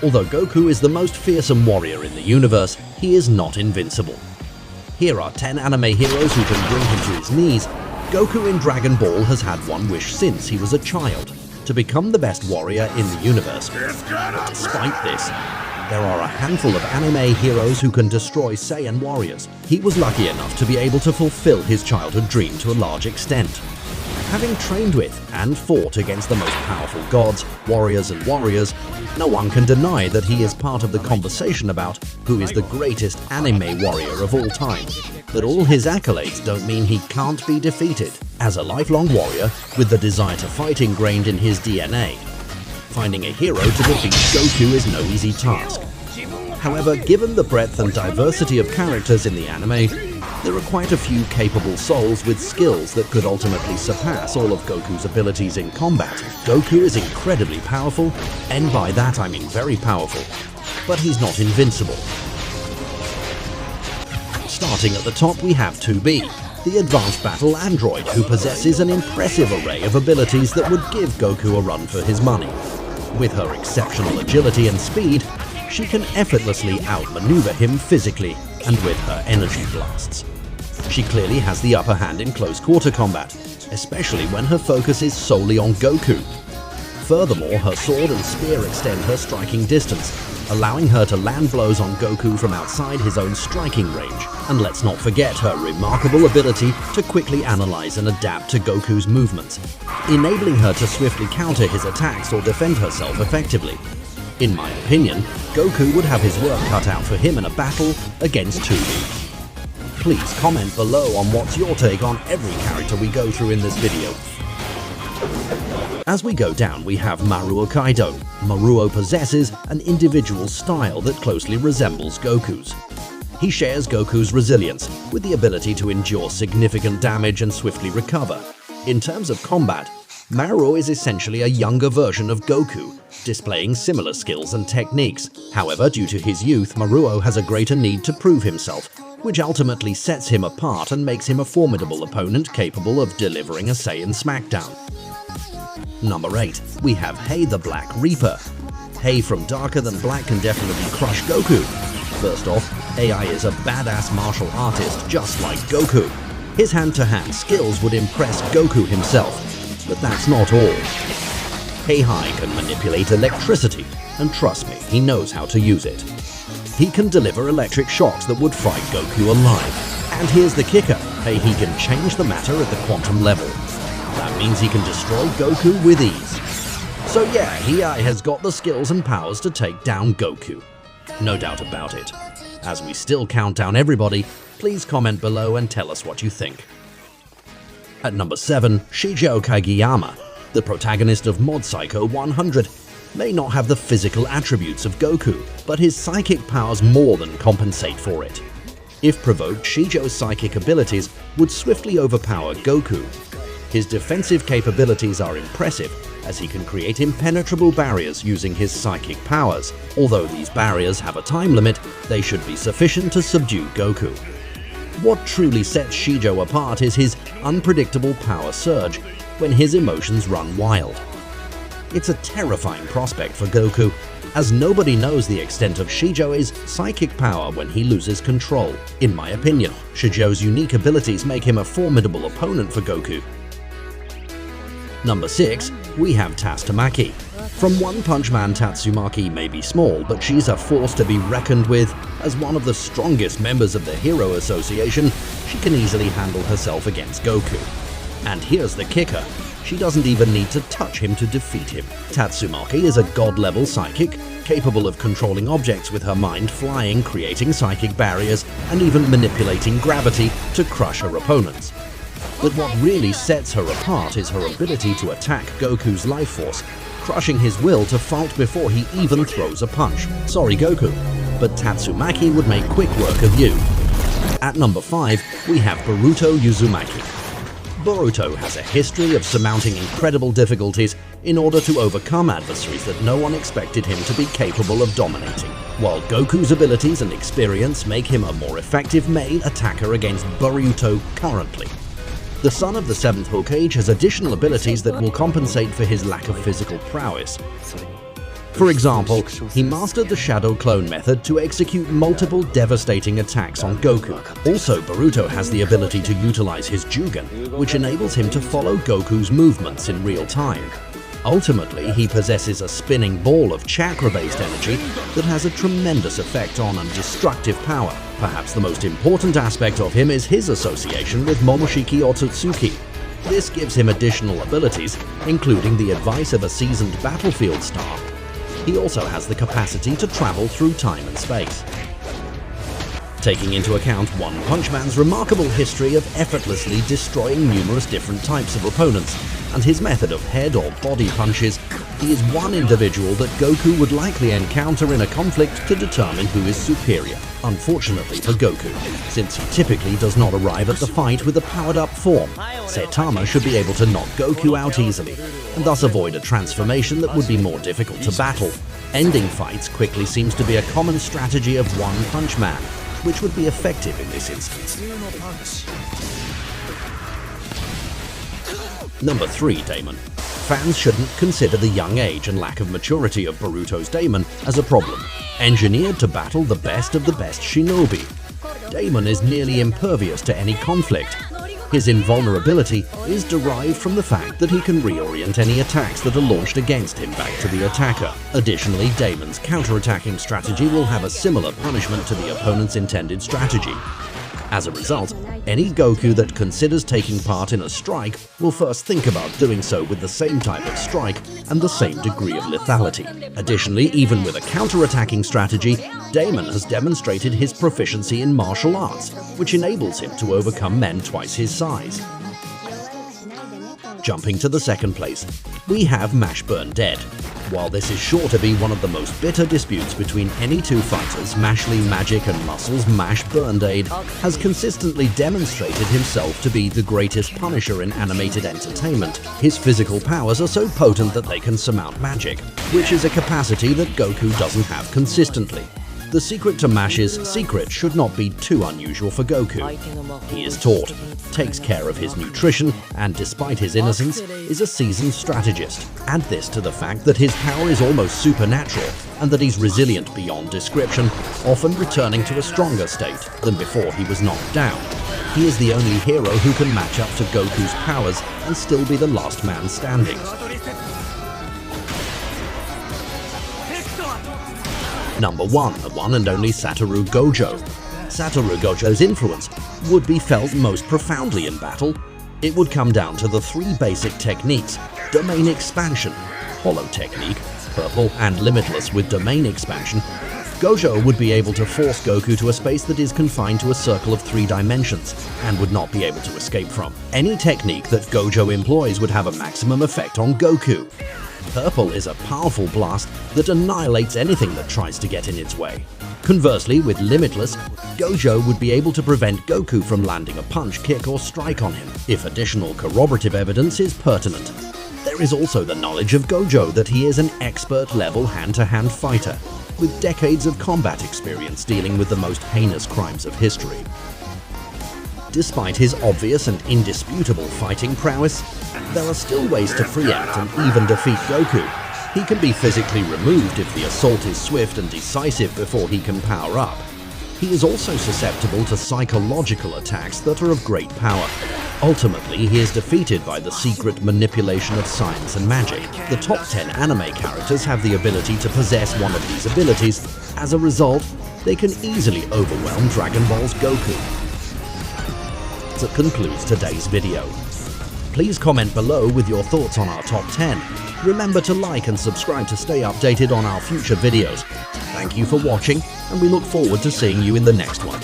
Although Goku is the most fearsome warrior in the universe, he is not invincible. Here are 10 anime heroes who can bring him to his knees. Goku in Dragon Ball has had one wish since he was a child, to become the best warrior in the universe. But despite this, there are a handful of anime heroes who can destroy Saiyan warriors. He was lucky enough to be able to fulfill his childhood dream to a large extent. Having trained with and fought against the most powerful gods, warriors, no one can deny that he is part of the conversation about who is the greatest anime warrior of all time. But all his accolades don't mean he can't be defeated. As a lifelong warrior, with the desire to fight ingrained in his DNA, finding a hero to defeat Goku is no easy task. However, given the breadth and diversity of characters in the anime, there are quite a few capable souls with skills that could ultimately surpass all of Goku's abilities in combat. Goku is incredibly powerful, and by that I mean very powerful, but he's not invincible. Starting at the top, we have 2B, the advanced battle android who possesses an impressive array of abilities that would give Goku a run for his money. With her exceptional agility and speed, she can effortlessly outmaneuver him physically and with her energy blasts. She clearly has the upper hand in close-quarter combat, especially when her focus is solely on Goku. Furthermore, her sword and spear extend her striking distance, allowing her to land blows on Goku from outside his own striking range. And let's not forget her remarkable ability to quickly analyze and adapt to Goku's movements, enabling her to swiftly counter his attacks or defend herself effectively. In my opinion, Goku would have his work cut out for him in a battle against 2B. Please comment below on what's your take on every character we go through in this video. As we go down, we have Maruo Kaido. Maruo possesses an individual style that closely resembles Goku's. He shares Goku's resilience, with the ability to endure significant damage and swiftly recover. In terms of combat, Maruo is essentially a younger version of Goku, displaying similar skills and techniques. However, due to his youth, Maruo has a greater need to prove himself, which ultimately sets him apart and makes him a formidable opponent capable of delivering a Saiyan smackdown. Number 8, we have Hei the Black Reaper. Hei from Darker Than Black can definitely crush Goku. First off, AI is a badass martial artist just like Goku. His hand-to-hand skills would impress Goku himself, but that's not all. Hei can manipulate electricity, and trust me, he knows how to use it. He can deliver electric shocks that would fry Goku alive. And here's the kicker, Hei can change the matter at the quantum level. That means he can destroy Goku with ease. So yeah, Hei has got the skills and powers to take down Goku. No doubt about it. As we still count down everybody, please comment below and tell us what you think. At number 7, Shijou Kageyama, the protagonist of Mod Psycho 100, may not have the physical attributes of Goku, but his psychic powers more than compensate for it. If provoked, Shijou's psychic abilities would swiftly overpower Goku. His defensive capabilities are impressive, as he can create impenetrable barriers using his psychic powers. Although these barriers have a time limit, they should be sufficient to subdue Goku. What truly sets Shijou apart is his unpredictable power surge when his emotions run wild. It's a terrifying prospect for Goku, as nobody knows the extent of Shijou's psychic power when he loses control. In my opinion, Shijou's unique abilities make him a formidable opponent for Goku. Number 6, we have Tatsumaki. From One Punch Man, Tatsumaki may be small, but she's a force to be reckoned with. As one of the strongest members of the Hero Association, she can easily handle herself against Goku. And here's the kicker, she doesn't even need to touch him to defeat him. Tatsumaki is a god-level psychic, capable of controlling objects with her mind, flying, creating psychic barriers, and even manipulating gravity to crush her opponents. But what really sets her apart is her ability to attack Goku's life force, crushing his will to fight before he even throws a punch. Sorry Goku, but Tatsumaki would make quick work of you. At number 5, we have Boruto Uzumaki. Boruto has a history of surmounting incredible difficulties in order to overcome adversaries that no one expected him to be capable of dominating. While Goku's abilities and experience make him a more effective main attacker against Boruto currently, the son of the 7th Hokage has additional abilities that will compensate for his lack of physical prowess. For example, he mastered the Shadow Clone method to execute multiple devastating attacks on Goku. Also, Boruto has the ability to utilize his Jugen, which enables him to follow Goku's movements in real time. Ultimately, he possesses a spinning ball of chakra-based energy that has a tremendous effect on and destructive power. Perhaps the most important aspect of him is his association with Momoshiki or Tatsumaki. This gives him additional abilities, including the advice of a seasoned battlefield star. He also has the capacity to travel through time and space. Taking into account One Punch Man's remarkable history of effortlessly destroying numerous different types of opponents, and his method of head or body punches, he is one individual that Goku would likely encounter in a conflict to determine who is superior. Unfortunately for Goku, since he typically does not arrive at the fight with a powered-up form, Saitama should be able to knock Goku out easily, and thus avoid a transformation that would be more difficult to battle. Ending fights quickly seems to be a common strategy of One Punch Man, which would be effective in this instance. Number 3. Daemon. Fans shouldn't consider the young age and lack of maturity of Boruto's Daemon as a problem. Engineered to battle the best of the best shinobi, Daemon is nearly impervious to any conflict. His invulnerability is derived from the fact that he can reorient any attacks that are launched against him back to the attacker. Additionally, Daemon's counterattacking strategy will have a similar punishment to the opponent's intended strategy. As a result, any Goku that considers taking part in a strike will first think about doing so with the same type of strike and the same degree of lethality. Additionally, even with a counterattacking strategy, Daemon has demonstrated his proficiency in martial arts, which enables him to overcome men twice his size. Jumping to the second place, we have Burnedead. While this is sure to be one of the most bitter disputes between any two fighters, Mashley Magic and Muscle's Burnedead has consistently demonstrated himself to be the greatest punisher in animated entertainment. His physical powers are so potent that they can surmount magic, which is a capacity that Goku doesn't have consistently. The secret to Mash's secret should not be too unusual for Goku. He is taught, takes care of his nutrition, and despite his innocence, is a seasoned strategist. Add this to the fact that his power is almost supernatural, and that he's resilient beyond description, often returning to a stronger state than before he was knocked down. He is the only hero who can match up to Goku's powers and still be the last man standing. Number 1. The one and only Satoru Gojo. Satoru Gojo's influence would be felt most profoundly in battle. It would come down to the 3 basic techniques: domain expansion, hollow technique, purple, and limitless. With domain expansion, Gojo would be able to force Goku to a space that is confined to a circle of 3 dimensions and would not be able to escape from. Any technique that Gojo employs would have a maximum effect on Goku. Purple is a powerful blast that annihilates anything that tries to get in its way. Conversely, with Limitless, Gojo would be able to prevent Goku from landing a punch, kick, or strike on him, if additional corroborative evidence is pertinent. There is also the knowledge of Gojo that he is an expert-level hand-to-hand fighter, with decades of combat experience dealing with the most heinous crimes of history. Despite his obvious and indisputable fighting prowess, there are still ways to preempt and even defeat Goku. He can be physically removed if the assault is swift and decisive before he can power up. He is also susceptible to psychological attacks that are of great power. Ultimately, he is defeated by the secret manipulation of science and magic. The top 10 anime characters have the ability to possess one of these abilities. As a result, they can easily overwhelm Dragon Ball's Goku. That concludes today's video. Please comment below with your thoughts on our top 10. Remember to like and subscribe to stay updated on our future videos. Thank you for watching, and we look forward to seeing you in the next one.